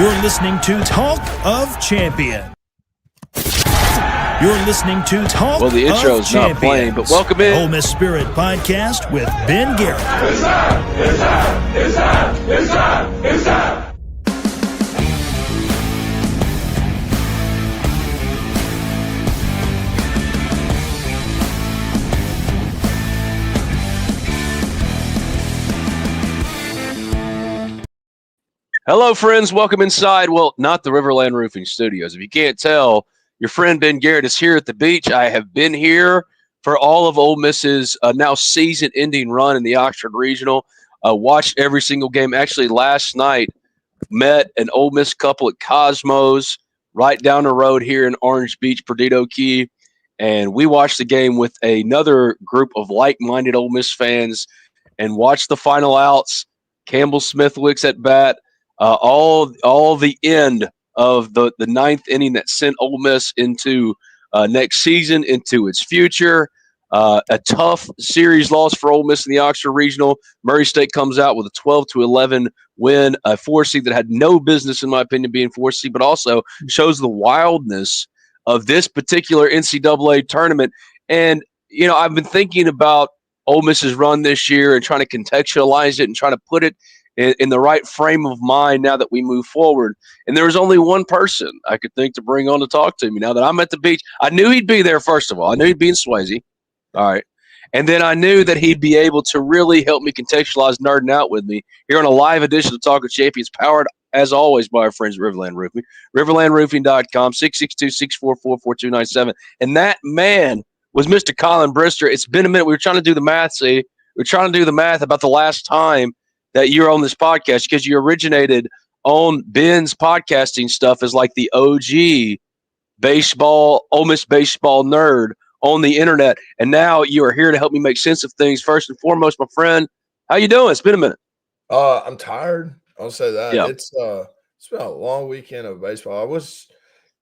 You're listening to Talk of Champion. You're listening to Talk Well, the intro is not playing, but welcome in. Ole Miss Spirit podcast with Ben Garrett. It's time! Hello, friends. Welcome inside. Well, not the RiverLand Roofing studios. If you can't tell, your friend Ben Garrett is here at the beach. I have been here for all of Ole Miss's now season-ending run in the Oxford Regional. Watched every single game. Actually, last night, met an Ole Miss couple at Cosmos right down the road here in Orange Beach, Perdido Key. And we watched the game with another group of like-minded Ole Miss fans and watched the final outs. Campbell Smithwick's at bat. All the end of the ninth inning that sent Ole Miss into next season, into its future. A tough series loss for Ole Miss in the Oxford Regional. Murray State comes out with a 12-11 win, a 4 seed that had no business, in my opinion, being 4 seed, but also shows the wildness of this particular NCAA tournament. And, you know, I've been thinking about Ole Miss's run this year and trying to contextualize it and trying to put it in the right frame of mind now that we move forward. And there was only one person I could think to bring on to talk to me now that I'm at the beach. I knew he'd be there, first of all. I knew he'd be in Swayze. All right. And then I knew that he'd be able to really help me contextualize nerding out with me here on a live edition of Talk of Champions, powered, as always, by our friends at RiverLand Roofing. RiverLandRoofing.com, 662-644-4297. And that man was Mr. Collin Brister. It's been a minute. We were trying to do the math, see? We were trying to do the math about the last time that you're on this podcast, because you originated on Ben's podcasting stuff as like the OG baseball, Ole Miss baseball nerd on the internet. And now you are here to help me make sense of things. First and foremost, my friend, how you doing? It's been a minute. I'm tired. I'll say that. Yeah. It's been a long weekend of baseball. I went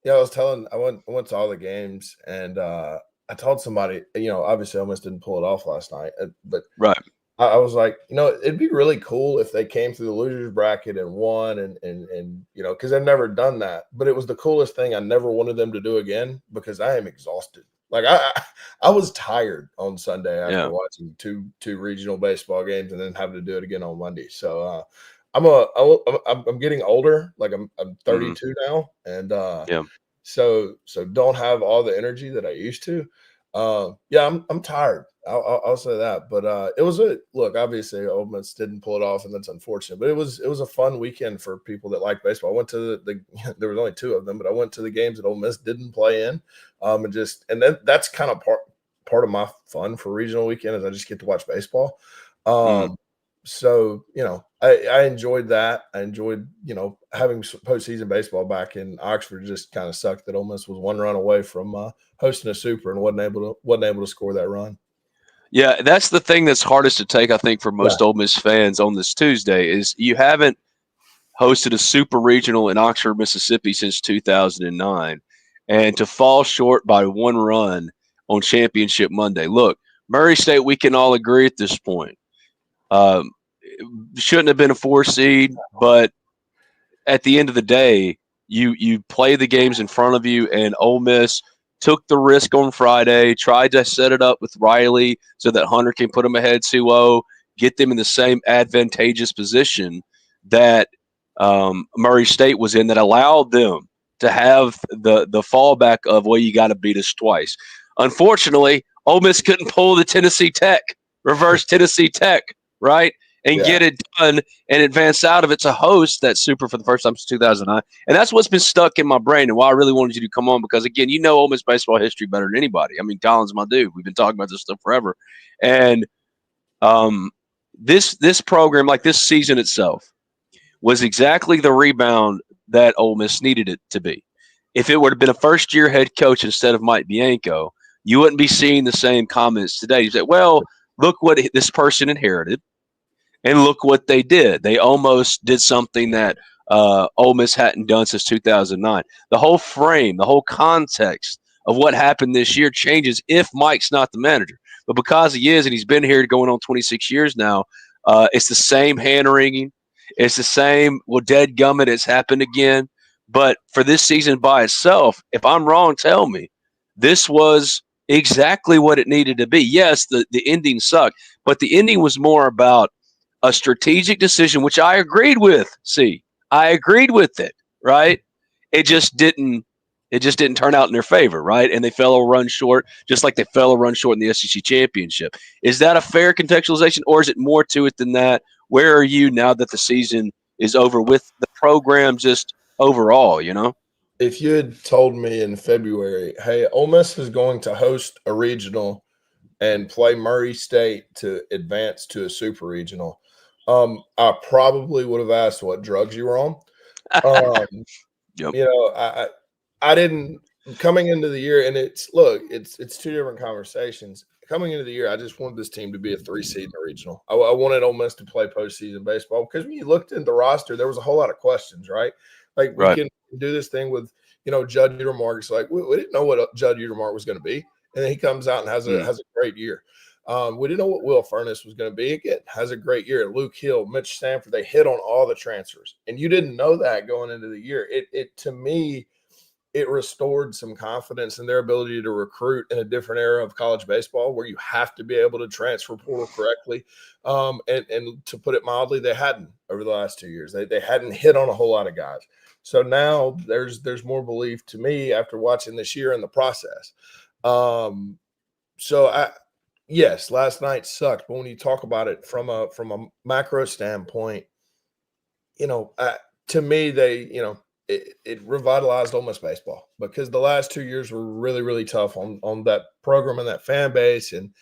to all the games, and I told somebody, obviously Ole Miss didn't pull it off last night, but right. I was like, it'd be really cool if they came through the losers bracket and won, and because I've never done that. But it was the coolest thing. I never wanted them to do again because I am exhausted. Like I was tired on Sunday after watching two regional baseball games and then having to do it again on Monday. So I'm getting older. Like I'm 32 now, and so don't have all the energy that I used to. I'm tired. I'll say that, but it was obviously Ole Miss didn't pull it off, and that's unfortunate. But it was a fun weekend for people that like baseball. I went to there was only 2 of them, but I went to the games that Ole Miss didn't play in, and then that's kind of part of my fun for regional weekend is I just get to watch baseball. So I enjoyed that. I enjoyed having postseason baseball back in Oxford. Just kind of sucked that Ole Miss was 1 run away from hosting a super and wasn't able to score that run. Yeah, that's the thing that's hardest to take, I think, for most Ole Miss fans on this Tuesday is you haven't hosted a super regional in Oxford, Mississippi since 2009, and to fall short by 1 run on Championship Monday. Look, Murray State, we can all agree at this point, shouldn't have been a 4 seed, but at the end of the day, you play the games in front of you, and Ole Miss took the risk on Friday, tried to set it up with Riley so that Hunter can put them ahead 2-0, get them in the same advantageous position that Murray State was in, that allowed them to have the fallback of, well, you got to beat us twice. Unfortunately, Ole Miss couldn't pull the Tennessee Tech, reverse Tennessee Tech, right? And get it done and advance out of it to host that super for the first time since 2009. And that's what's been stuck in my brain and why I really wanted you to come on because, again, Ole Miss baseball history better than anybody. I mean, Collin's my dude. We've been talking about this stuff forever. And this program, like this season itself, was exactly the rebound that Ole Miss needed it to be. If it would have been a first-year head coach instead of Mike Bianco, you wouldn't be seeing the same comments today. You say, well, look what this person inherited. And look what they did. They almost did something that Ole Miss hadn't done since 2009. The whole frame, the whole context of what happened this year changes if Mike's not the manager. But because he is, and he's been here going on 26 years now, it's the same hand-wringing. It's the same. Well, dadgummit, it's happened again. But for this season by itself, if I'm wrong, tell me. This was exactly what it needed to be. Yes, the ending sucked, but the ending was more about a strategic decision, which I agreed with. See, I agreed with it, right? It just didn't. It just didn't turn out in their favor, right? And they fell a run short, just like they fell a run short in the SEC championship. Is that a fair contextualization, or is it more to it than that? Where are you now that the season is over with the program just overall, you know? If you had told me in February, hey, Ole Miss is going to host a regional and play Murray State to advance to a super regional, I probably would have asked what drugs you were on. Yep. You know, I didn't coming into the year, and it's two different conversations. Coming into the year, I just wanted this team to be a 3 seed in the regional. I wanted Ole Miss to play postseason baseball because when you looked at the roster, there was a whole lot of questions, right? Like we can do this thing with Judd Utermark. It's like we didn't know what Judd Utermark was going to be, and then he comes out and has a great year. We didn't know what Will Furnace was going to be. Again, has a great year. Luke Hill, Mitch Stanford, they hit on all the transfers, and you didn't know that going into the year. It to me, it restored some confidence in their ability to recruit in a different era of college baseball where you have to be able to transfer portal correctly. And to put it mildly, they hadn't over the last 2 years. They hadn't hit on a whole lot of guys. So now there's more belief to me after watching this year in the process. Yes, last night sucked, but when you talk about it from a macro standpoint, to me, it revitalized Ole Miss baseball because the last 2 years were really, really tough on that program and that fan base. And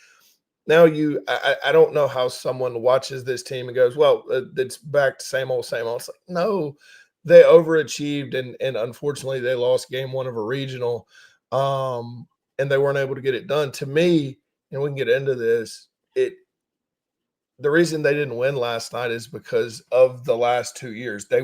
now I don't know how someone watches this team and goes, well, it's back to same old, same old. It's like, no, they overachieved and unfortunately they lost game 1 of a regional and they weren't able to get it done. To me, and we can get into this, the reason they didn't win last night is because of the last 2 years. They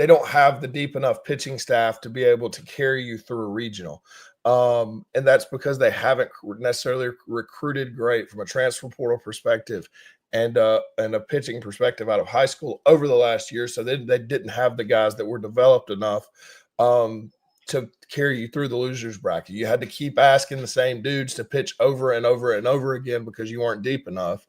don't have the deep enough pitching staff to be able to carry you through a regional. And that's because they haven't necessarily recruited great from a transfer portal perspective and a pitching perspective out of high school over the last year. So they didn't have the guys that were developed enough to carry you through the losers bracket. You had to keep asking the same dudes to pitch over and over and over again because you weren't deep enough.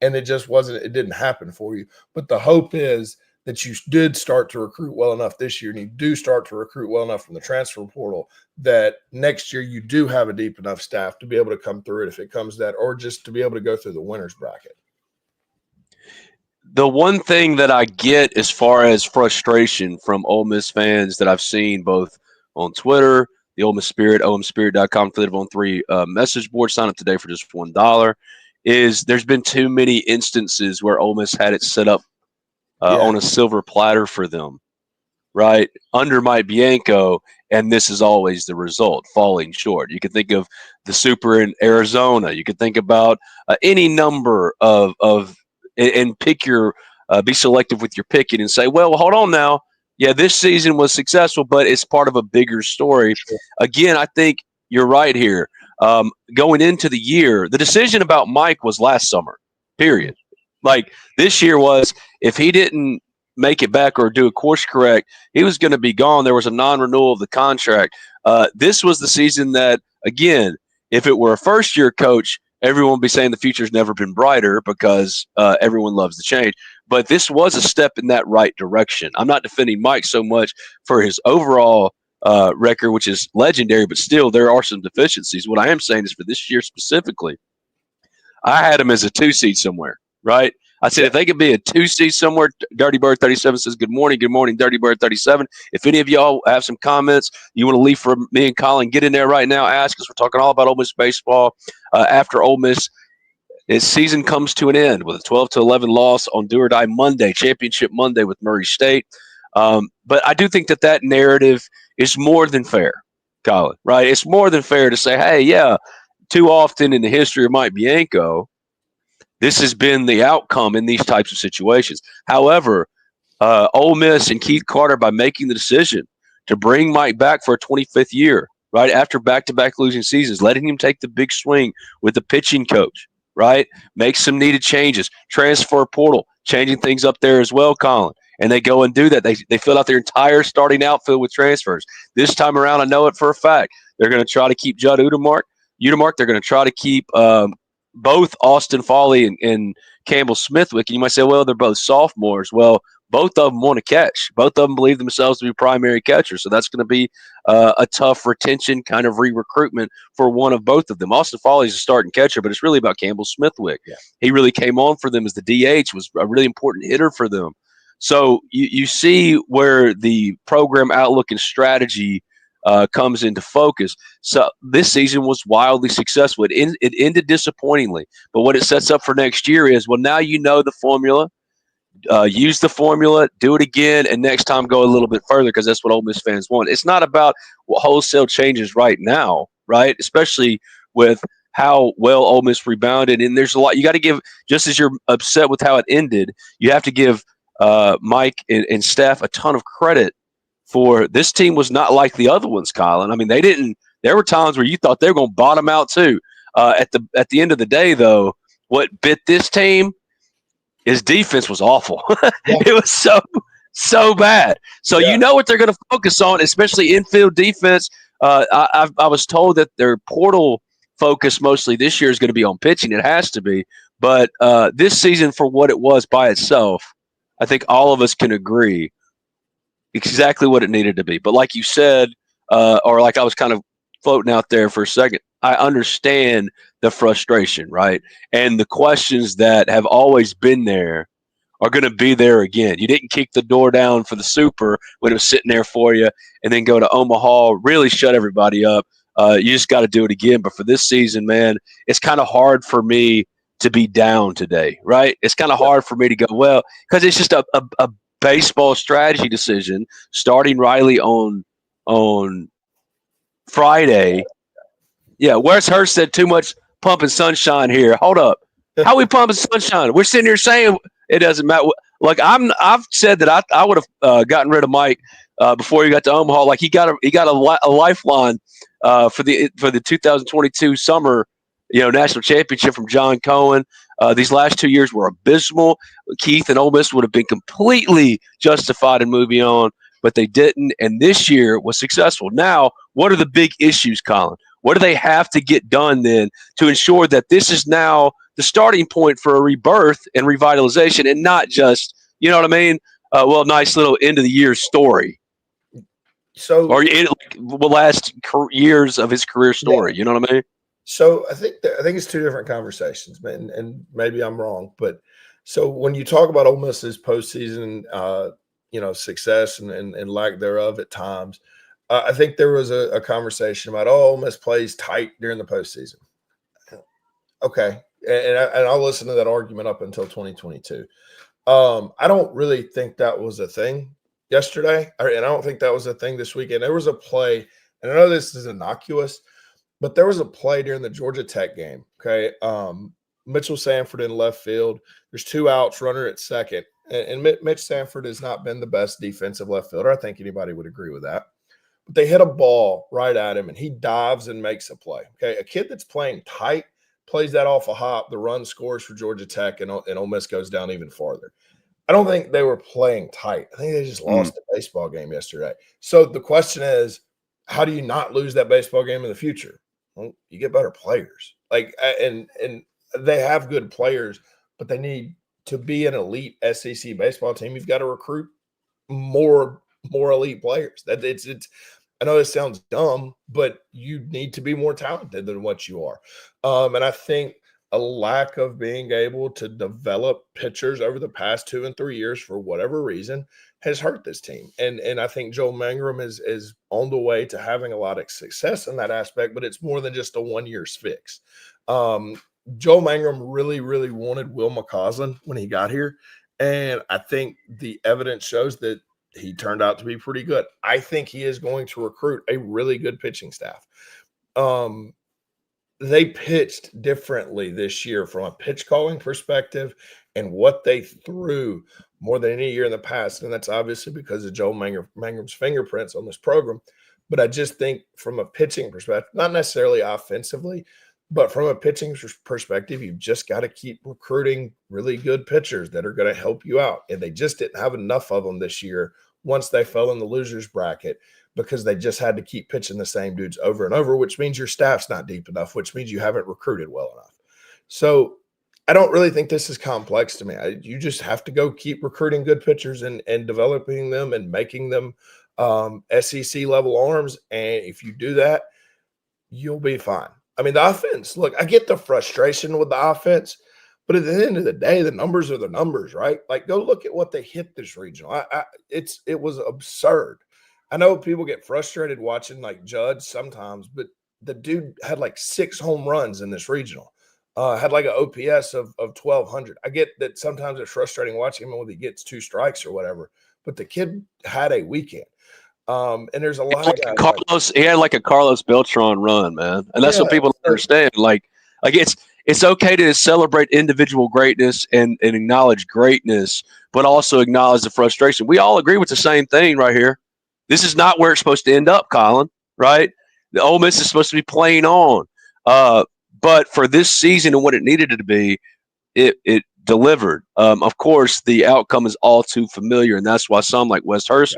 And it didn't happen for you. But the hope is that you did start to recruit well enough this year, and you do start to recruit well enough from the transfer portal that next year you do have a deep enough staff to be able to come through it if it comes to that, or just to be able to go through the winners bracket. The one thing that I get as far as frustration from Ole Miss fans that I've seen both on Twitter, the Ole Miss Spirit, omspirit.com, live on 3 message board, sign up today for just $1, is there's been too many instances where Ole Miss had it set up on a silver platter for them, right? Under Mike Bianco, and this is always the result, falling short. You can think of the Super in Arizona. You could think about any number of and pick your be selective with your picking and say, well, hold on now. Yeah, this season was successful, but it's part of a bigger story. Again, I think you're right here. Going into the year, the decision about Mike was last summer, period. Like this year was, if he didn't make it back or do a course correct, he was going to be gone. There was a non-renewal of the contract. This was the season that, again, if it were a first-year coach, everyone would be saying the future's never been brighter because everyone loves the change. But this was a step in that right direction. I'm not defending Mike so much for his overall record, which is legendary, but still there are some deficiencies. What I am saying is for this year specifically, I had him as a 2 seed somewhere, right? I said if they could be a 2 seed somewhere, Dirty Bird 37 says, good morning, Dirty Bird 37. If any of y'all have some comments you want to leave for me and Collin, get in there right now, ask us. We're talking all about Ole Miss baseball. After Ole Miss, its season comes to an end with a 12-11 loss on Do or Die Monday, Championship Monday with Murray State. But I do think that narrative is more than fair, Collin, right? It's more than fair to say, hey, yeah, too often in the history of Mike Bianco, this has been the outcome in these types of situations. However, Ole Miss and Keith Carter, by making the decision to bring Mike back for a 25th year, right, after back-to-back losing seasons, letting him take the big swing with the pitching coach, right, make some needed changes, transfer portal, changing things up there as well, Collin. And they go and do that. They fill out their entire starting outfield with transfers. This time around, I know it for a fact. They're going to try to keep Judd Udemark. They're going to try to keep both Austin Foley and Campbell Smithwick. And you might say, well, they're both sophomores. Well, both of them want to catch. Both of them believe themselves to be primary catchers. So that's going to be a tough retention kind of re-recruitment for one of both of them. Austin Foley is a starting catcher, but it's really about Campbell Smithwick. Yeah. He really came on for them as the DH, was a really important hitter for them. So you see where the program outlook and strategy comes into focus. So this season was wildly successful. It ended disappointingly. But what it sets up for next year is, well, now you know the formula. Use the formula, do it again, and next time go a little bit further, because that's what Ole Miss fans want. It's not about wholesale changes right now, right? Especially with how well Ole Miss rebounded. And there's a lot you got to give, just as you're upset with how it ended, you have to give Mike and staff a ton of credit for this team was not like the other ones, Collin. I mean, there were times where you thought they were going to bottom out too. At the end of the day, though, what bit this team, his defense was awful. Yeah. It was so bad. So You know what they're going to focus on, especially infield defense. I was told that their portal focus mostly this year is going to be on pitching. It has to be. But this season, for what it was by itself, I think all of us can agree exactly what it needed to be. But like you said, or like I was kind of floating out there for a second, I understand the frustration, right? And the questions that have always been there are going to be there again. You didn't kick the door down for the Super when it was sitting there for you and then go to Omaha, really shut everybody up. You just got to do it again. But for this season, man, it's kind of hard for me to be down today, right? It's kind of hard for me to go, well, because it's just a baseball strategy decision starting Riley on Friday. Yeah, where's Hurst said too much pumping sunshine here? Hold up. How we pumping sunshine? We're sitting here saying it doesn't matter. Like I've said that I would have gotten rid of Mike before he got to Omaha. Like he got a lifeline for the 2022 summer, national championship from John Cohen. These last 2 years were abysmal. Keith and Ole Miss would have been completely justified in moving on, but they didn't. And this year was successful. Now, what are the big issues, Collin? What do they have to get done then to ensure that this is now the starting point for a rebirth and revitalization, and not just, you know what I mean? Nice little end of the year story. So, or the last years of his career story. Yeah. You know what I mean? So I think it's two different conversations, man, and maybe I'm wrong, but so when you talk about Ole Miss's postseason, success and lack thereof at times, I think there was a conversation about, Ole Miss plays tight during the postseason. Okay, and I'll listen to that argument up until 2022. I don't really think that was a thing yesterday, and I don't think that was a thing this weekend. There was a play, and I know this is innocuous, but there was a play during the Georgia Tech game, okay? Mitchell Sanford in left field. There's 2 outs, runner at second. And Mitch Sanford has not been the best defensive left fielder. I think anybody would agree with that. But they hit a ball right at him, and he dives and makes a play, okay? A kid that's playing tight plays that off a hop. The run scores for Georgia Tech, and Ole Miss goes down even farther. I don't think they were playing tight. I think they just lost a baseball game yesterday. So the question is, how do you not lose that baseball game in the future? Well, you get better players. And they have good players, but they need to be an elite SEC baseball team. You've got to recruit more elite players. It's I know this sounds dumb, but you need to be more talented than what you are. And I think a lack of being able to develop pitchers over the past 2 and 3 years for whatever reason has hurt this team. And I think Joe Mangrum is on the way to having a lot of success in that aspect, but it's more than just a 1 year's fix. Joe Mangrum really, really wanted Will McCausland when he got here. And I think the evidence shows that he turned out to be pretty good. I think he is going to recruit a really good pitching staff. They pitched differently this year from a pitch calling perspective and what they threw more than any year in the past. And that's obviously because of Joe Mangrum's fingerprints on this program. But I just think from a pitching perspective, not necessarily offensively, But from a pitching perspective, you've just got to keep recruiting really good pitchers that are going to help you out. And they just didn't have enough of them this year once they fell in the losers bracket, because they just had to keep pitching the same dudes over and over, which means your staff's not deep enough, which means you haven't recruited well enough. So I don't really think this is complex to me. You just have to go keep recruiting good pitchers and developing them and making them SEC level arms. And if you do that, you'll be fine. I mean, the offense, look, I get the frustration with the offense, but at the end of the day, the numbers are the numbers, right? Like, go look at what they hit this regional. It was absurd. I know people get frustrated watching like Judge sometimes, but the dude had like 6 home runs in this regional. Had like an OPS of 1,200. I get that sometimes it's frustrating watching him when he gets 2 strikes or whatever, but the kid had a weekend. And there's a lot of guys. He had like a Carlos Beltran run, man, and that's what people don't understand. Like it's okay to celebrate individual greatness and acknowledge greatness, but also acknowledge the frustration. We all agree with the same thing right here. This is not where it's supposed to end up, Collin. Right? The Ole Miss is supposed to be playing on, but for this season and what it needed to be, it delivered. Of course, the outcome is all too familiar, and that's why some like West Hurst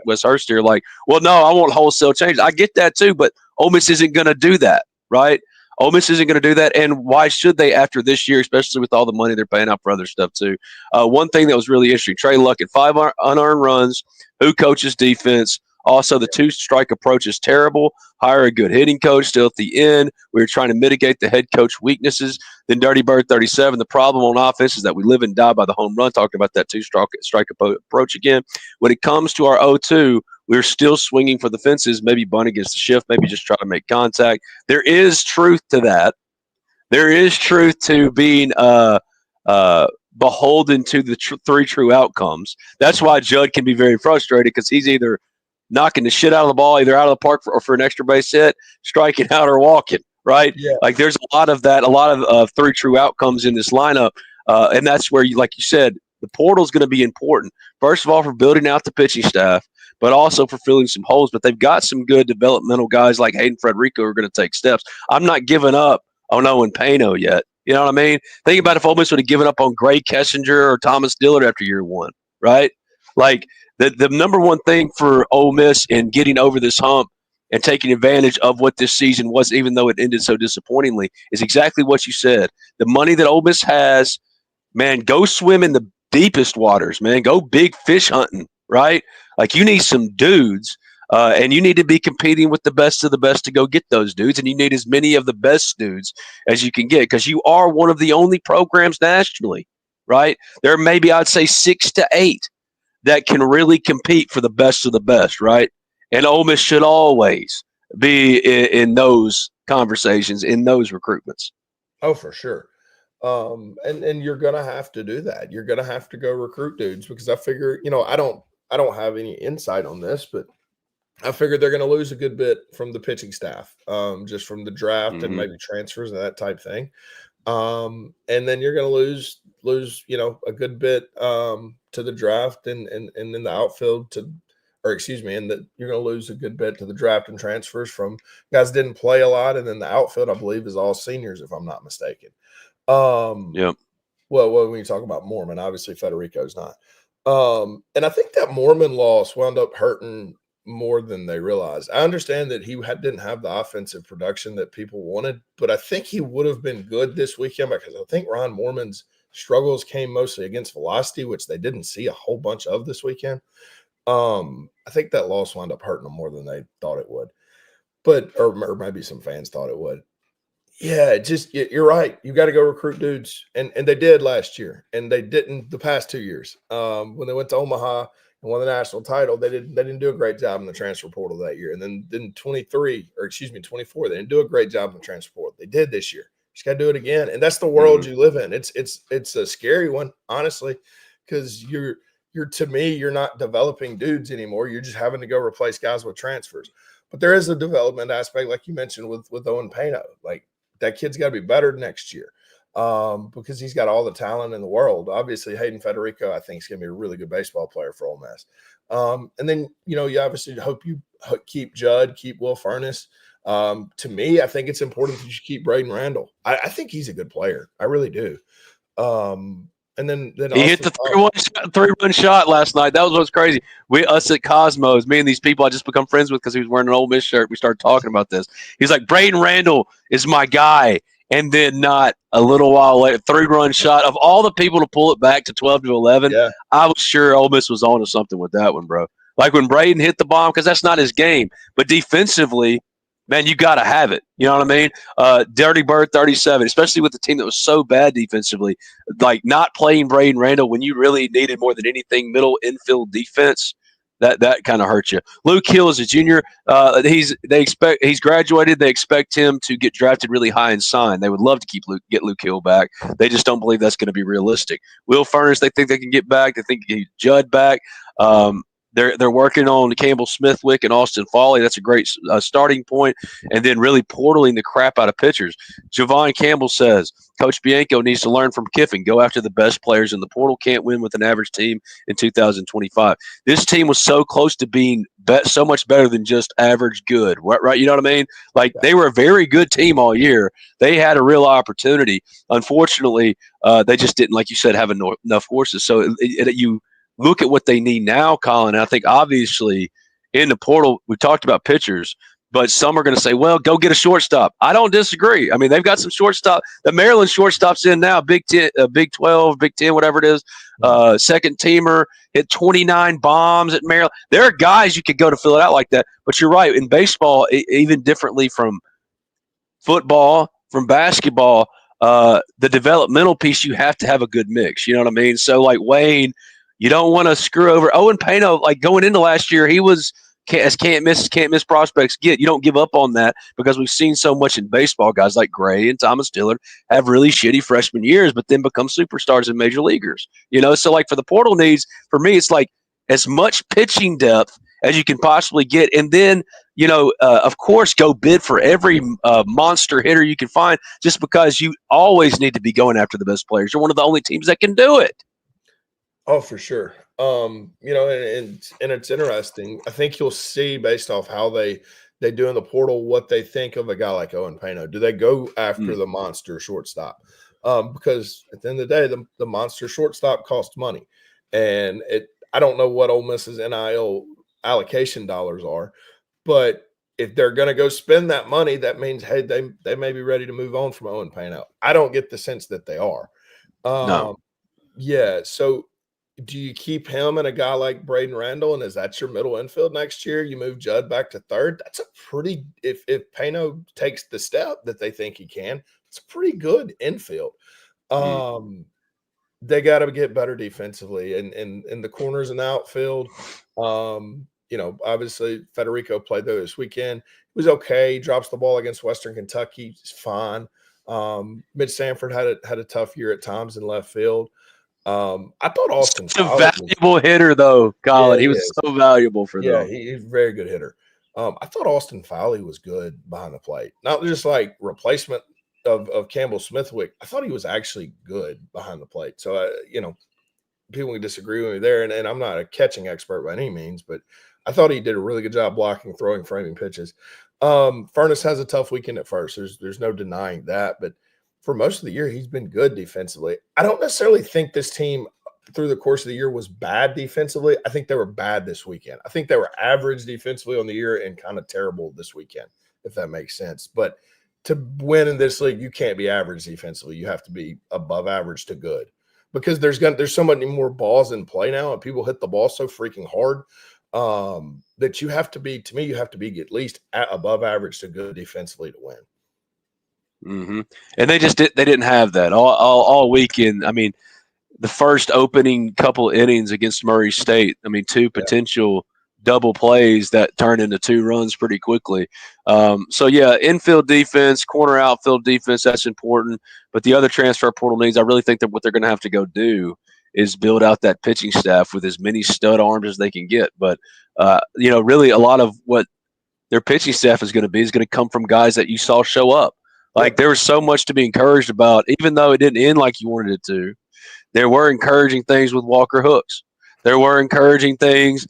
are like, well, no, I want wholesale change. I get that too, but Ole Miss isn't going to do that, right? Ole Miss isn't going to do that, and why should they after this year, especially with all the money they're paying out for other stuff too? One thing that was really interesting, Trey Luckett, 5 unearned runs. Who coaches defense? Also, the 2-strike approach is terrible. Hire a good hitting coach. Still at the end, we were trying to mitigate the head coach weaknesses. Then Dirty Bird 37. The problem on offense is that we live and die by the home run. Talking about that 2-strike approach again. When it comes to our 0-2, we're still swinging for the fences. Maybe bunt against the shift. Maybe just try to make contact. There is truth to that. There is truth to being beholden to the 3 true outcomes. That's why Judd can be very frustrated, because he's either knocking the shit out of the ball, either out of the park or for an extra base hit, striking out or walking, right? Yeah. Like there's a lot of that, a lot of 3 true outcomes in this lineup. And that's where, like you said, the portal is going to be important. First of all, for building out the pitching staff, but also for filling some holes. But they've got some good developmental guys like Hayden Frederico who are going to take steps. I'm not giving up on Owen Pano yet. You know what I mean? Think about if Ole Miss would have given up on Gray Kessinger or Thomas Dillard after year 1, right? Like, the number one thing for Ole Miss in getting over this hump and taking advantage of what this season was, even though it ended so disappointingly, is exactly what you said. The money that Ole Miss has, man, go swim in the deepest waters, man. Go big fish hunting, right? Like, you need some dudes, and you need to be competing with the best of the best to go get those dudes, and you need as many of the best dudes as you can get, because you are one of the only programs nationally, right? There are maybe, I'd say, 6 to 8 that can really compete for the best of the best, right? And Ole Miss should always be in those conversations, in those recruitments. Oh, for sure. And you're gonna have to do that. You're gonna have to go recruit dudes, because I figure, I don't have any insight on this, but I figured they're gonna lose a good bit from the pitching staff, just from the draft and maybe transfers and that type thing. And then you're going to lose, a good bit to the draft and in the outfield and that you're going to lose a good bit to the draft and transfers from guys didn't play a lot. And then the outfield, I believe, is all seniors, if I'm not mistaken. Yep. Well, when you talk about Mormon, obviously Federico's not. And I think that Mormon loss wound up hurting more than they realized. I understand that he didn't have the offensive production that people wanted, but I think he would have been good this weekend, because I think Ron Mormon's struggles came mostly against velocity, which they didn't see a whole bunch of this weekend. I think that loss wound up hurting them more than they thought it would, or maybe some fans thought it would. Yeah, you're right. You got to go recruit dudes, and they did last year, and they didn't the past 2 years. When they went to Omaha and won the national title, they didn't do a great job in the transfer portal that year. And then 24, they didn't do a great job in the transfer portal. They did this year. Just got to do it again, and that's the world you live in. It's a scary one, honestly, because you're to me, you're not developing dudes anymore. You're just having to go replace guys with transfers. But there is a development aspect, like you mentioned with Owen Pano. Like, that kid's got to be better next year, because he's got all the talent in the world. Obviously, Hayden Federico, I think, is going to be a really good baseball player for Ole Miss. And then, you obviously hope you keep Judd, keep Will Furness. To me, I think it's important that you keep Braden Randall. I think he's a good player. I really do. And then he hit the 3-run shot last night. That was what's crazy. Us at Cosmos, me and these people I just become friends with because he was wearing an Ole Miss shirt. We started talking about this. He's like, Braden Randall is my guy. And then not a little while later, 3-run shot. Of all the people to pull it back to 12-11, yeah. I was sure Ole Miss was on to something with that one, bro. Like when Braden hit the bomb, because that's not his game. But defensively, man, you got to have it. You know what I mean? Dirty Bird 37, especially with the team that was so bad defensively, like not playing Braden Randall when you really needed more than anything middle infield defense. That kind of hurts you. Luke Hill is a junior. He's graduated. They expect him to get drafted really high and signed. They would love to get Luke Hill back. They just don't believe that's going to be realistic. Will Furnace, they think they can get back. They think they can get Judd back. They're working on Campbell Smithwick and Austin Foley. That's a great starting point. And then really portaling the crap out of pitchers. Javon Campbell says, Coach Bianco needs to learn from Kiffin. Go after the best players in the portal. Can't win with an average team in 2025. This team was so close to being so much better than just average good, right? You know what I mean? Like they were a very good team all year. They had a real opportunity. Unfortunately, they just didn't, like you said, have enough horses. So you look at what they need now, Collin. And I think obviously in the portal, we talked about pitchers, but some are going to say, well, go get a shortstop. I don't disagree. I mean, they've got some shortstop. The Maryland shortstop's in now, Big 10, Big 12, Big 10, whatever it is. Second teamer, hit 29 bombs at Maryland. There are guys you could go to fill it out like that. But you're right. In baseball, even differently from football, from basketball, the developmental piece, you have to have a good mix. You know what I mean? So like Wayne, you don't want to screw over Owen Pano. Like going into last year, he was as can't miss prospects get. You don't give up on that because we've seen so much in baseball. Guys like Gray and Thomas Dillard have really shitty freshman years, but then become superstars in major leaguers. You know, so like for the portal needs, for me, it's like as much pitching depth as you can possibly get, and then of course, go bid for every monster hitter you can find. Just because you always need to be going after the best players. You're one of the only teams that can do it. Oh, for sure. And it's interesting. I think you'll see based off how they do in the portal what they think of a guy like Owen Pano. Do they go after the monster shortstop? Because at the end of the day, the monster shortstop costs money, and I don't know what Ole Miss's NIL allocation dollars are, but if they're going to go spend that money, that means hey, they may be ready to move on from Owen Pano. I don't get the sense that they are. No. Yeah. So do you keep him and a guy like Braden Randall, and is that your middle infield next year? You move Judd back to third. That's a pretty – if Pano takes the step that they think he can, it's a pretty good infield. They got to get better defensively. And in the corners and the outfield, obviously Federico played there this weekend. He was okay. He drops the ball against Western Kentucky. It's fine. Mitch Sanford had a tough year at times in left field. I thought Austin Such a valuable hitter, though, Collin. He was so valuable for them. Yeah, he's a very good hitter. I thought Austin Foley was good behind the plate, not just like replacement of Campbell Smithwick. I thought he was actually good behind the plate. So, people can disagree with me there, and I'm not a catching expert by any means, but I thought he did a really good job blocking, throwing, framing pitches. Furnace has a tough weekend at first. There's no denying that, but for most of the year, he's been good defensively. I don't necessarily think this team through the course of the year was bad defensively. I think they were bad this weekend. I think they were average defensively on the year and kind of terrible this weekend, if that makes sense. But to win in this league, you can't be average defensively. You have to be above average to good because there's so many more balls in play now, and people hit the ball so freaking hard that you have to be, to me, you have to be at least above average to good defensively to win. Mm-hmm. And they didn't have that all weekend. I mean, the first opening couple innings against Murray State, I mean, two potential double plays that turned into 2 runs pretty quickly. Infield defense, corner outfield defense, that's important. But the other transfer portal needs, I really think that what they're going to have to go do is build out that pitching staff with as many stud arms as they can get. But, really a lot of what their pitching staff is going to come from guys that you saw show up. Like there was so much to be encouraged about, even though it didn't end like you wanted it to. There were encouraging things with Walker Hooks. There were encouraging things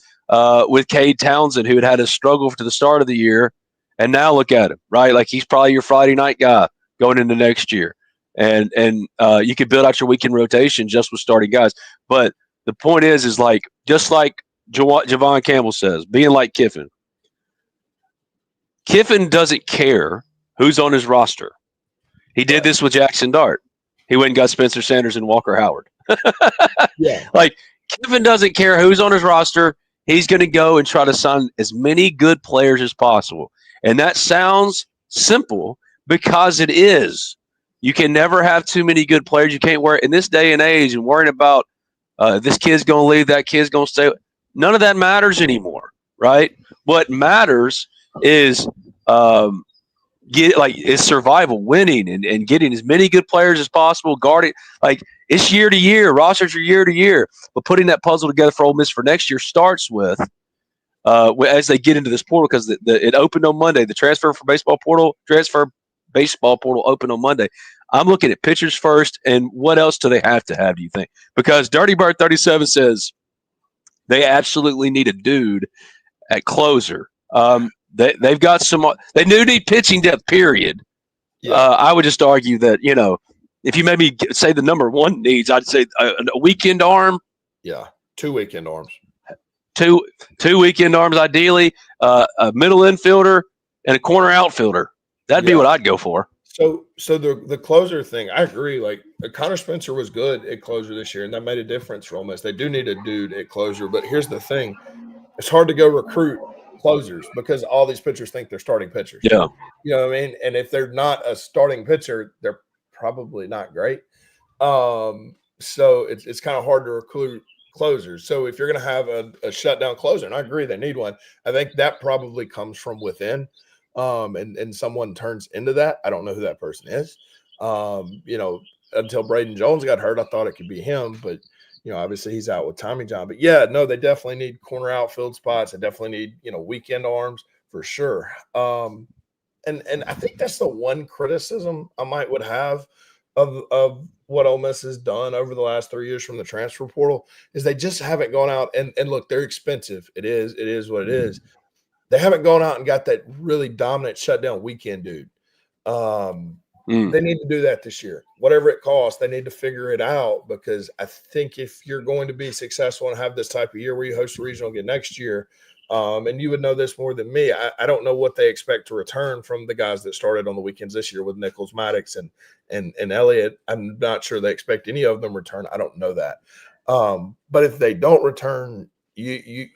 with Cade Townsend, who had a struggle to the start of the year, And now look at him, right? Like he's probably your Friday night guy going into next year. And you could build out your weekend rotation just with starting guys. But the point is like, just like Javon Campbell says, being like Kiffin. Kiffin doesn't care who's on his roster. He did this with Jackson Dart. He went and got Spencer Sanders and Walker Howard. Yeah. Like, Kiffin doesn't care who's on his roster. He's going to go and try to sign as many good players as possible. And that sounds simple because it is. You can never have too many good players. You can't worry in this day and age and worrying about this kid's going to leave, that kid's going to stay. None of that matters anymore, right? What matters is is survival, winning, and getting as many good players as possible, guarding. Like, it's year to year. Rosters are year to year. But putting that puzzle together for Ole Miss for next year starts with as they get into this portal, because it opened on Monday. The transfer baseball portal opened on Monday. I'm looking at pitchers first, and what else do they have to have, do you think? Because Dirty Bird 37 says they absolutely need a dude at closer. They've got some – they do need pitching depth, period. Yeah. I would just argue that, if you made me say the number one needs, I'd say a weekend arm. Yeah, 2 weekend arms. Two weekend arms, ideally, a middle infielder and a corner outfielder. That'd be what I'd go for. So the closer thing, I agree. Like, Connor Spencer was good at closer this year, and that made a difference for Ole Miss. They do need a dude at closer, but here's the thing: it's hard to go recruit closers because all these pitchers think they're starting pitchers. Yeah, you know what I mean. And if they're not a starting pitcher, they're probably not great. So it's kind of hard to recruit closers. So if you're going to have a shutdown closer, and I agree they need one, I think that probably comes from within. And someone turns into that. I don't know who that person is. Until Braden Jones got hurt, I thought it could be him, but obviously he's out with Tommy John. But yeah, no, they definitely need corner outfield spots. They definitely need, weekend arms for sure. And I think that's the one criticism I would have of what Ole Miss has done over the last 3 years from the transfer portal is they just haven't gone out and look, they're expensive. It is what it is. They haven't gone out and got that really dominant shutdown weekend dude. They need to do that this year. Whatever it costs, they need to figure it out, because I think if you're going to be successful and have this type of year where you host a regional again next year, and you would know this more than me, I don't know what they expect to return from the guys that started on the weekends this year with Nichols, Maddox, and Elliott. I'm not sure they expect any of them return. I don't know that. But if they don't return, you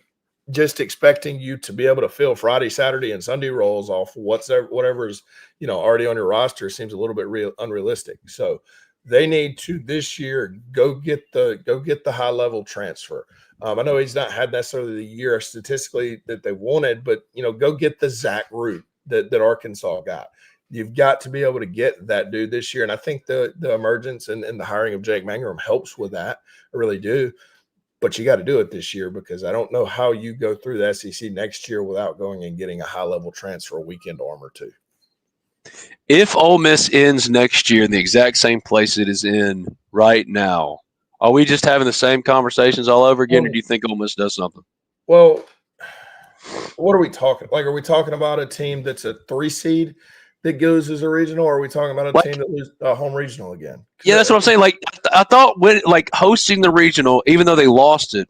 just expecting you to be able to fill Friday, Saturday, and Sunday roles off whatever's already on your roster seems a little bit unrealistic. So they need to this year go get the high level transfer. I know he's not had necessarily the year statistically that they wanted, but go get the Zach Root that Arkansas got. You've got to be able to get that dude this year, and I think the emergence and the hiring of Jake Mangrum helps with that. I really do. But you got to do it this year, because I don't know how you go through the SEC next year without going and getting a high-level transfer weekend arm or two. If Ole Miss ends next year in the exact same place it is in right now, are we just having the same conversations all over again, or do you think Ole Miss does something? Well, what are we talking? Like, are we talking about a team that's a 3 seed that goes as a regional, or are we talking about a team that loses a home regional again? Yeah, that's what I'm saying. Like, I thought hosting the regional, even though they lost it,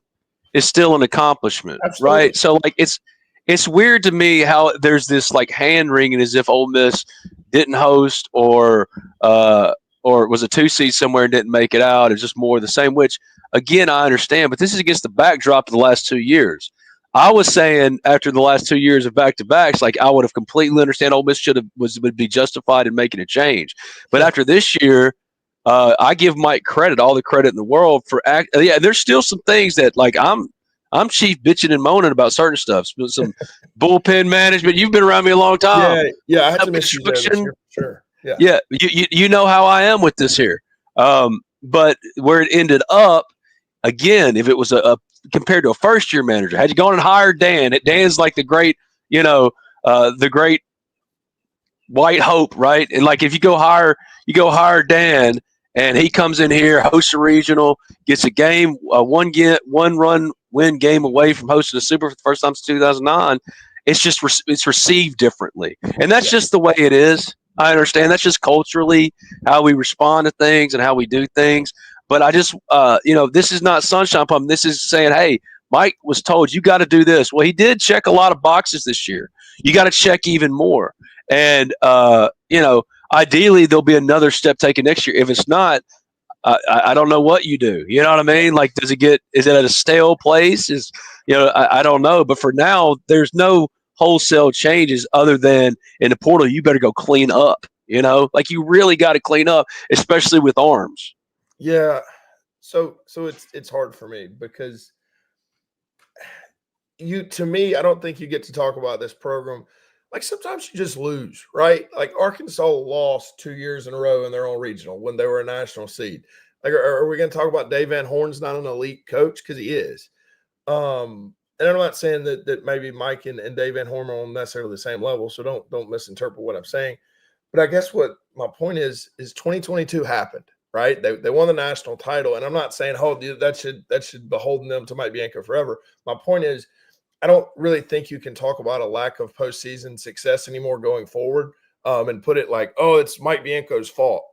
is still an accomplishment, Absolutely. Right? So like it's weird to me how there's this like hand wringing as if Ole Miss didn't host or was a 2 seed somewhere and didn't make it out. It's just more of the same, which again I understand, but this is against the backdrop of the last 2 years. I was saying after the last 2 years of back-to-backs, like I would have completely understand Ole Miss would be justified in making a change. But after this year, I give Mike all the credit in the world for there's still some things that like I'm chief bitching and moaning about certain stuff. Some bullpen management. You've been around me a long time. Yeah. I had some issues there this year, sure. Yeah. You know how I am with this here. But where it ended up, again, if it was compared to a first-year manager, had you gone and hired Dan, Dan's like the great, the great white hope, right? And like if you go hire Dan, and he comes in here, hosts a regional, gets a game, one run win game away from hosting a Super for the first time since 2009, It's just it's received differently, and that's just the way it is. I understand that's just culturally how we respond to things and how we do things. But I just, this is not sunshine pump. This is saying, hey, Mike was told you got to do this. Well, he did check a lot of boxes this year. You got to check even more. And, ideally there'll be another step taken next year. If it's not, I don't know what you do. You know what I mean? Like, is it at a stale place? I don't know. But for now, there's no wholesale changes other than in the portal, you better go clean up. Like you really got to clean up, especially with arms. Yeah. So it's hard for me because to me, I don't think you get to talk about this program. Like sometimes you just lose, right? Like Arkansas lost 2 years in a row in their own regional when they were a national seed. Like, are we going to talk about Dave Van Horn's not an elite coach? Because he is. And I'm not saying that maybe Mike and Dave Van Horn are on necessarily the same level, so don't misinterpret what I'm saying. But I guess what my point is 2022 happened, right? They won the national title, and I'm not saying, that should beholden them to Mike Bianco forever. My point is, I don't really think you can talk about a lack of postseason success anymore going forward, and put it like, it's Mike Bianco's fault.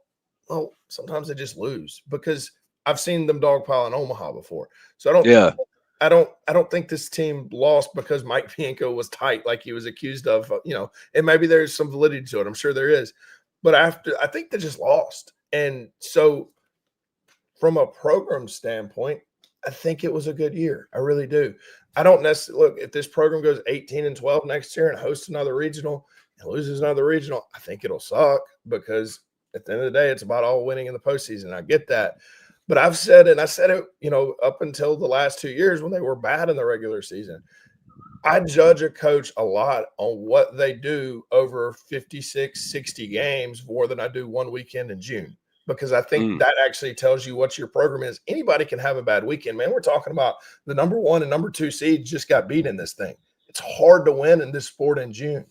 Well, sometimes they just lose because I've seen them dogpile in Omaha before. So I don't think this team lost because Mike Bianco was tight like he was accused of, and maybe there's some validity to it. I'm sure there is. But I think they just lost. And so from a program standpoint, I think it was a good year. I really do. I don't necessarily look if this program goes 18-12 next year and hosts another regional and loses another regional. I think it'll suck because at the end of the day, it's about all winning in the postseason. I get that. But I've said, and I said it, up until the last 2 years when they were bad in the regular season, I judge a coach a lot on what they do over 56, 60 games more than I do one weekend in June. Because I think that actually tells you what your program is. Anybody can have a bad weekend, man. We're talking about the number 1 and number 2 seeds just got beat in this thing. It's hard to win in this sport in June.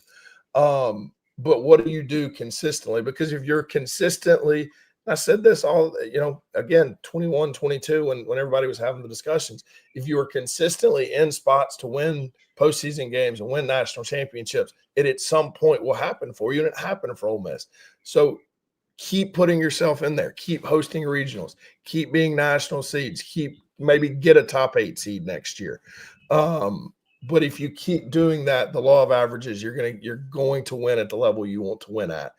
But what do you do consistently? Because if you're consistently – I said this all, again, 21, 22, when everybody was having the discussions. If you were consistently in spots to win postseason games and win national championships, it at some point will happen for you, and it happened for Ole Miss. So keep putting yourself in there. Keep hosting regionals. Keep being national seeds. Maybe get a top 8 seed next year. But if you keep doing that, the law of averages, you're going to win at the level you want to win at.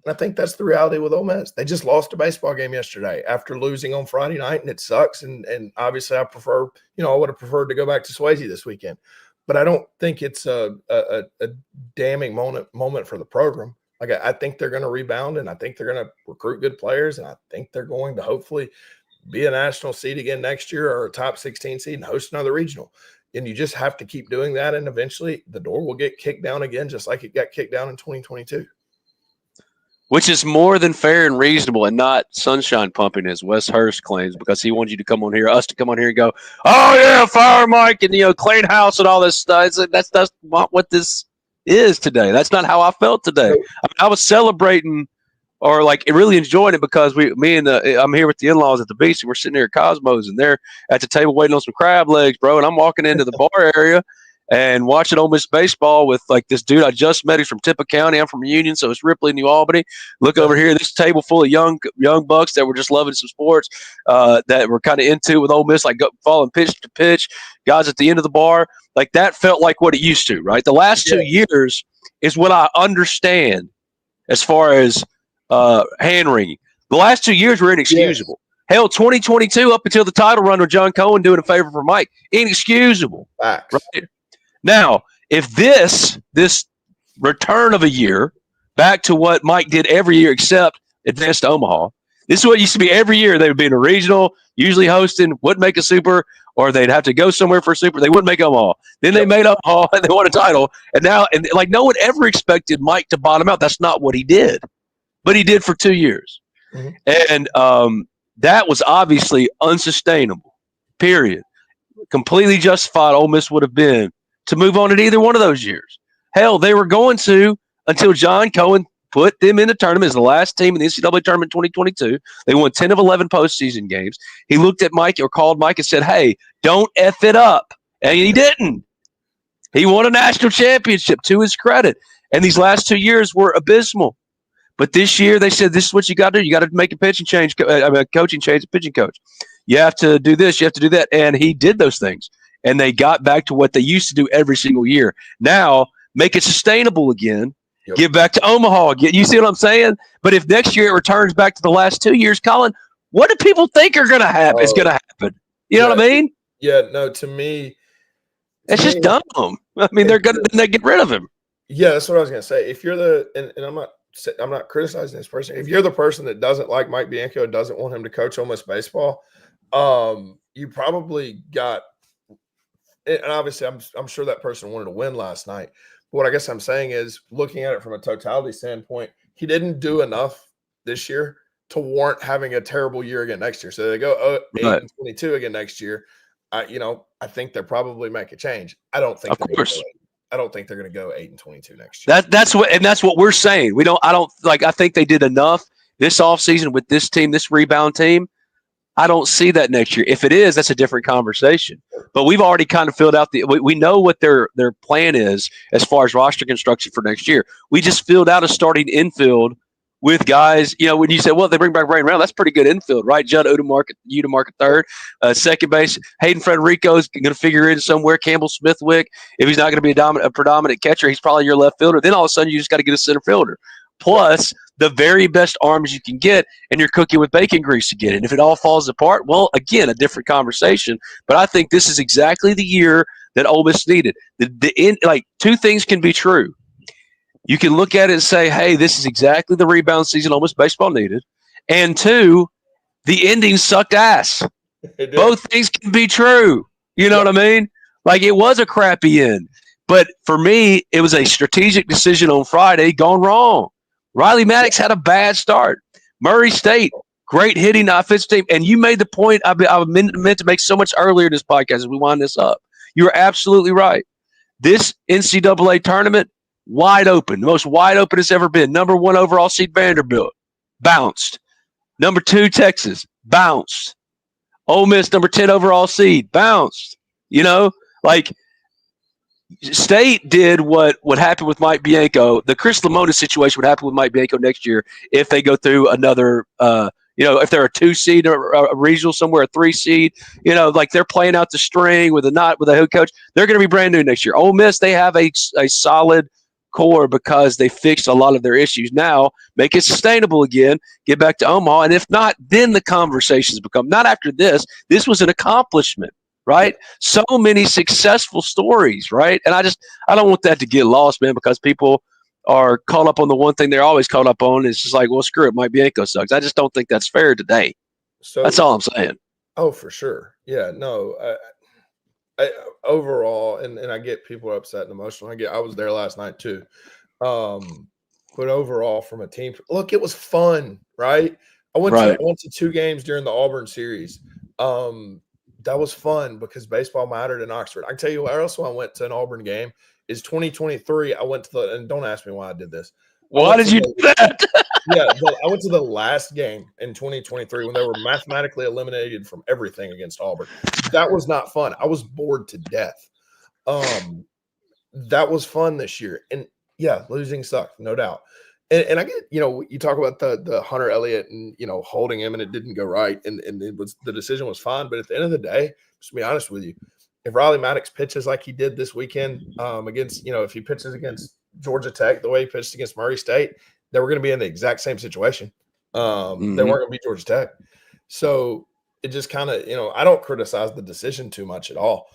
And I think that's the reality with Ole Miss. They just lost a baseball game yesterday after losing on Friday night, and it sucks. And obviously I prefer, I would have preferred to go back to Swayze this weekend. But I don't think it's a damning moment for the program. Like I think they're going to rebound, and I think they're going to recruit good players, and I think they're going to hopefully be a national seed again next year or a top 16 seed and host another regional. And you just have to keep doing that, and eventually the door will get kicked down again, just like it got kicked down in 2022. Which is more than fair and reasonable, and not sunshine pumping, as Wes Hurst claims, because he wants you to come on here, us to come on here and go, oh yeah, fire Mike and clean house and all this stuff. That's not what this is today. That's not how I felt today. I was celebrating or like really enjoying it because I'm here with the in-laws at the beach, and we're sitting here at Cosmos, and they're at the table waiting on some crab legs, bro. And I'm walking into the bar area and watching Ole Miss baseball with like this dude I just met. He's from Tippah County. I'm from Union, so it's Ripley, New Albany. Look over here, this table full of young bucks that were just loving some sports that were kind of into with Ole Miss, like following pitch to pitch. Guys at the end of the bar, like that felt like what it used to, right? The last 2 years is what I understand as far as hand wringing. The last 2 years were inexcusable. Yes. Hell, 2022 up until the title run with John Cohen doing a favor for Mike, inexcusable. Facts. Right? Now, if this return of a year back to what Mike did every year except advance to Omaha, this is what used to be every year. They would be in a regional, usually hosting, wouldn't make a super, or they'd have to go somewhere for a super. They wouldn't make Omaha. Then they made Omaha, and they won a title. And now, like no one ever expected Mike to bottom out. That's not what he did. But he did for 2 years. Mm-hmm. And that was obviously unsustainable, period. Completely justified Ole Miss would have been to move on at either one of those years. Hell, they were going to until John Cohen put them in the tournament as the last team in the NCAA tournament in 2022. They won 10 of 11 postseason games. He looked at Mike or called Mike and said, hey, don't F it up. And he didn't. He won a national championship, to his credit. And these last 2 years were abysmal. But this year they said, this is what you got to do. You got to make a pitching change, coaching change, a pitching coach. You have to do this. You have to do that. And he did those things. And they got back to what they used to do every single year. Now, make it sustainable again. Yep. Get back to Omaha again. You see what I'm saying? But if next year it returns back to the last 2 years, Collin, what do people think are going to happen? Is going to happen? You know what I mean? Yeah. No. To me, it's just dumb. I mean, they're going to get rid of him. Yeah, that's what I was going to say. If you're and I'm not criticizing this person. If you're the person that doesn't like Mike Bianco, doesn't want him to coach Ole Miss baseball, you probably got. And obviously, I'm sure that person wanted to win last night. But what I guess I'm saying is, looking at it from a totality standpoint, he didn't do enough this year to warrant having a terrible year again next year. So they go 8-22 again next year. I think they'll probably make a change. I don't think. Of course. I don't think they're going to go 8-22 next year. That's what we're saying. I think they did enough this offseason with this team, this rebound team. I don't see that next year. If it is, that's a different conversation. But we've already kind of filled out we know what their plan is as far as roster construction for next year. We just filled out a starting infield with guys. When you say, well, they bring back Brain Brown, that's pretty good infield, right? Judd Udemark at third, second base. Hayden Frederico is going to figure in somewhere. Campbell Smithwick, if he's not going to be a predominant catcher, he's probably your left fielder. Then all of a sudden, you just got to get a center fielder. Plus the very best arms you can get, and you're cooking with bacon grease to get it. And if it all falls apart, well, again, a different conversation. But I think this is exactly the year that Ole Miss needed. Two things can be true. You can look at it and say, hey, this is exactly the rebound season Ole Miss baseball needed. And two, the ending sucked ass. Both things can be true. You know what I mean? Like, it was a crappy end. But for me, it was a strategic decision on Friday gone wrong. Riley Maddox had a bad start. Murray State, great hitting offensive team. And you made the point I meant to make so much earlier in this podcast as we wind this up. You're absolutely right. This NCAA tournament, wide open. The most wide open it's ever been. Number 1 overall seed Vanderbilt, bounced. Number 2, Texas, bounced. Ole Miss, number 10 overall seed, bounced. State did what happened with Mike Bianco. The Chris Lamona situation would happen with Mike Bianco next year if they go through another, if they're a 2 seed or a regional somewhere, a 3 seed, they're playing out the string with a head coach. They're going to be brand new next year. Ole Miss, they have a solid core because they fixed a lot of their issues. Now make it sustainable again, get back to Omaha. And if not, then the conversations become not after this. This was an accomplishment. Right? So many successful stories, right? And I don't want that to get lost, man, because people are caught up on the one thing they're always caught up on. It's just like, well, screw it, Mike Bianco sucks. I just don't think that's fair today. So that's all I'm saying. Oh, for sure. Yeah, no. I overall, and I get people upset and emotional. I was there last night too. But overall, from a team, look, it was fun, right? I went to 2 games during the Auburn series. That was fun because baseball mattered in Oxford. I can tell you where else I went to an Auburn game is 2023. I went to and don't ask me why I did this. Why did you do that? I went to the last game in 2023 when they were mathematically eliminated from everything against Auburn. That was not fun. I was bored to death. That was fun this year. And yeah, losing sucked, no doubt. And I get, you talk about the Hunter Elliott and, holding him and it didn't go right. And the decision was fine. But at the end of the day, just to be honest with you, if Riley Maddox pitches like he did this weekend against, if he pitches against Georgia Tech, the way he pitched against Murray State, they were going to be in the exact same situation. They weren't going to beat Georgia Tech. So it just kind of, I don't criticize the decision too much at all.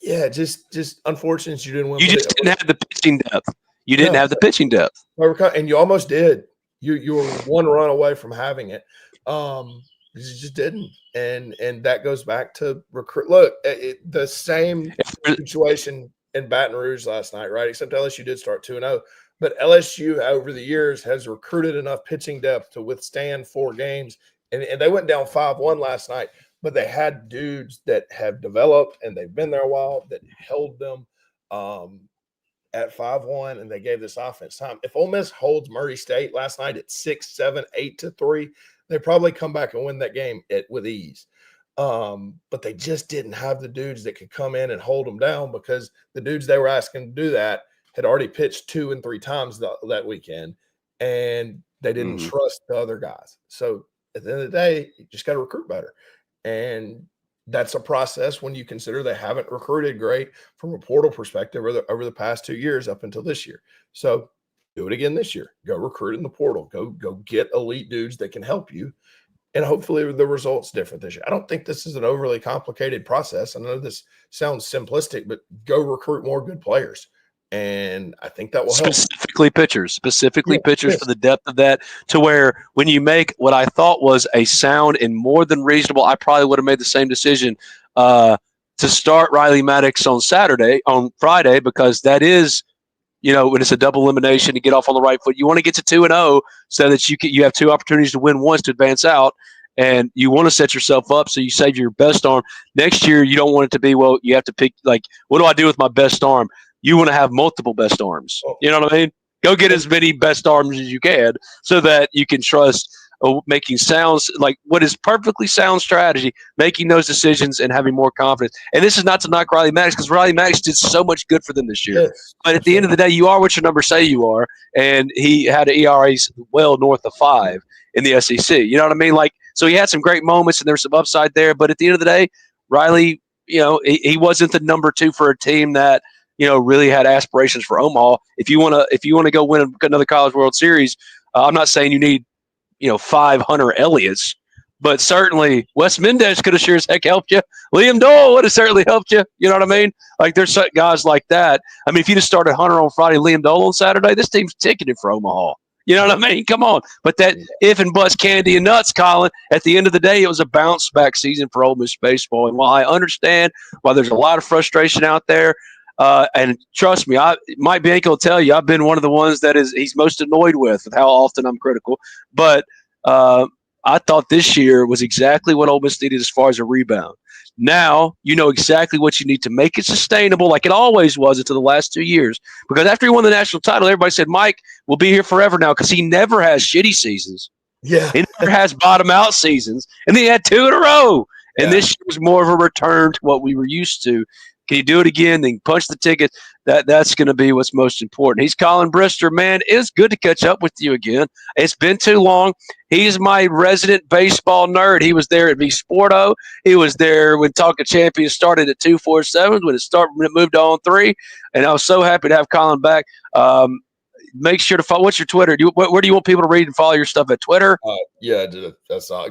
Just unfortunate you didn't win. You just didn't have the pitching depth. You didn't have the pitching depth. And you almost did. You were 1 run away from having it. You just didn't. And that goes back to recruit. Look, the same situation in Baton Rouge last night, right? Except LSU did start 2-0. But LSU over the years has recruited enough pitching depth to withstand 4 games. And they went down 5-1 last night. But they had dudes that have developed and they've been there a while that held them at 5-1, and they gave this offense time. If Ole Miss holds Murray State last night at 6, 7, 8-3, they probably come back and win that game with ease. But they just didn't have the dudes that could come in and hold them down, because the dudes they were asking to do that had already pitched 2 and 3 times that weekend, and they didn't trust the other guys. So at the end of the day, you just got to recruit better. And that's a process when you consider they haven't recruited great from a portal perspective over the past 2 years up until this year. So do it again this year. Go recruit in the portal. Go get elite dudes that can help you. And hopefully the result's different this year. I don't think this is an overly complicated process. I know this sounds simplistic, but go recruit more good players. And I think that will help. Specifically pitchers for the depth of that, to where when you make what I thought was a sound and more than reasonable, I probably would have made the same decision to start Riley Maddox on Friday, because that is, when it's a double elimination to get off on the right foot, you want to get to 2-0 so that you have 2 opportunities to win once to advance out. And you want to set yourself up so you save your best arm. Next year, you don't want it to be, well, you have to pick, like, what do I do with my best arm? You want to have multiple best arms. You know what I mean? Go get as many best arms as you can so that you can trust making sounds, like what is perfectly sound strategy, making those decisions and having more confidence. And this is not to knock Riley Maddox, because Riley Maddox did so much good for them this year. Yes, but at the end of the day, you are what your numbers say you are. And he had an ERA well north of 5 in the SEC. You know what I mean? Like, so he had some great moments and there's some upside there. But at the end of the day, Riley, he wasn't the number 2 for a team that, really had aspirations for Omaha. If you want to go win another College World Series, I'm not saying you need 5 Hunter Elliott's, but certainly Wes Mendez could have sure as heck helped you. Liam Doyle would have certainly helped you. You know what I mean? Like, there's guys like that. I mean, if you just started Hunter on Friday, Liam Doyle on Saturday, this team's ticketed for Omaha. You know what I mean? Come on. But that if and buts, candy and nuts, Collin, at the end of the day, it was a bounce back season for Ole Miss baseball. And while I understand why there's a lot of frustration out there, and trust me, Mike Bianco will tell you, I've been one of the ones that he's most annoyed with how often I'm critical. But I thought this year was exactly what Ole Miss needed as far as a rebound. Now you know exactly what you need to make it sustainable, like it always was until the last 2 years. Because after he won the national title, everybody said Mike will be here forever now, because he never has shitty seasons. Yeah, he never has bottom out seasons, and then he had 2 in a row. And this year was more of a return to what we were used to. Can you do it again? Then punch the ticket. That's going to be what's most important. He's Collin Brister. Man, it's good to catch up with you again. It's been too long. He's my resident baseball nerd. He was there at V Sporto. He was there when Talking Champions started at 247, when it moved to On 3. And I was so happy to have Collin back. Make sure to follow. What's your Twitter? Where do you want people to read and follow your stuff at Twitter? That's all.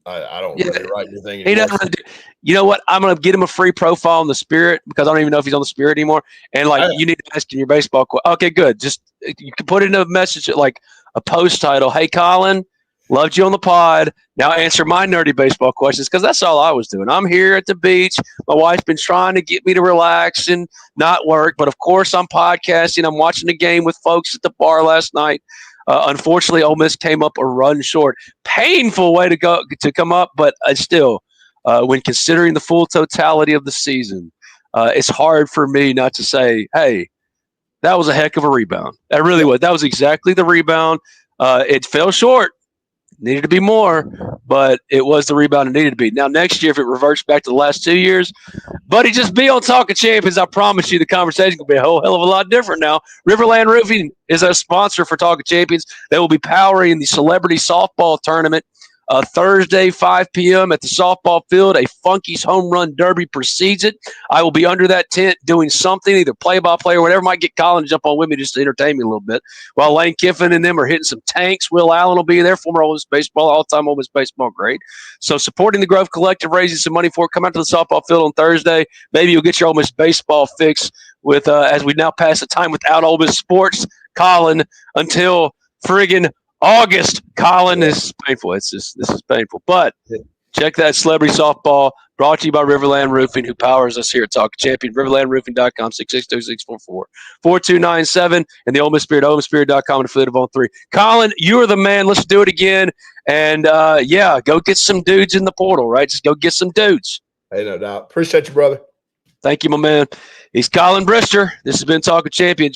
I don't really write anything anymore. He doesn't really you know what? I'm going to get him a free profile on the Spirit, because I don't even know if he's on the Spirit anymore. And you need to ask him your baseball question. Okay, good. Just you can put in a message, like a post title. Hey, Collin, loved you on the pod. Now answer my nerdy baseball questions, because that's all I was doing. I'm here at the beach. My wife's been trying to get me to relax and not work. But, of course, I'm podcasting. I'm watching the game with folks at the bar last night. Unfortunately, Ole Miss came up a run short. Painful way to come up, but still, when considering the full totality of the season, it's hard for me not to say, hey, that was a heck of a rebound. That really was. That was exactly the rebound. It fell short. Needed to be more, but it was the rebound it needed to be. Now, next year, if it reverts back to the last 2 years, buddy, just be on Talking Champions. I promise you the conversation will be a whole hell of a lot different now. RiverLand Roofing is a sponsor for Talking Champions. They will be powering the celebrity softball tournament Thursday, 5 p.m. at the softball field. A Funky's Home Run Derby precedes it. I will be under that tent doing something, either play-by-play or whatever. Might get Collin to jump on with me just to entertain me a little bit. While Lane Kiffin and them are hitting some tanks. Will Allen will be there, former Ole Miss baseball, all-time Ole Miss baseball great. So supporting the Grove Collective, raising some money for it. Come out to the softball field on Thursday. Maybe you'll get your Ole Miss baseball fix with as we now pass the time without Ole Miss sports. Collin, until friggin' August, Collin, this is painful. This is painful. But check that celebrity softball, brought to you by RiverLand Roofing, who powers us here at Talk Champion. RiverLandRoofing.com, 662-644-4297, and the Ole Miss Spirit, OleMissSpirit.com, and affiliate of On 3. Collin, you are the man. Let's do it again. And, go get some dudes in the portal, right? Just go get some dudes. Hey, no doubt. Appreciate you, brother. Thank you, my man. He's Collin Brister. This has been Talking Champions.